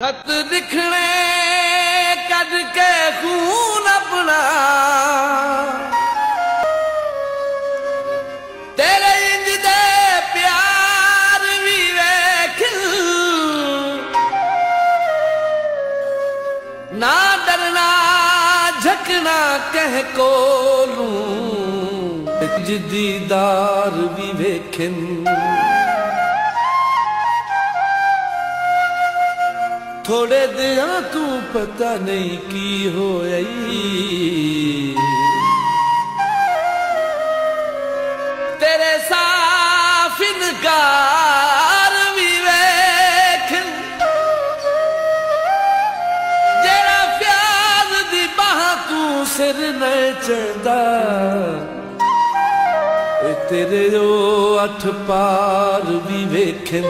खत लिखने कद के खून अपना तेरे इंज दे प्यार भी वेख ना डरना झकना कह कोलू दीदार भी वेखन थोड़े दिया तू पता नहीं की होई तेरे साफ इनकार भी वेखन जेड़ा प्यार दी बाह तू सिर न चढ़दा तेरे ओ अठ पार भी वेखन।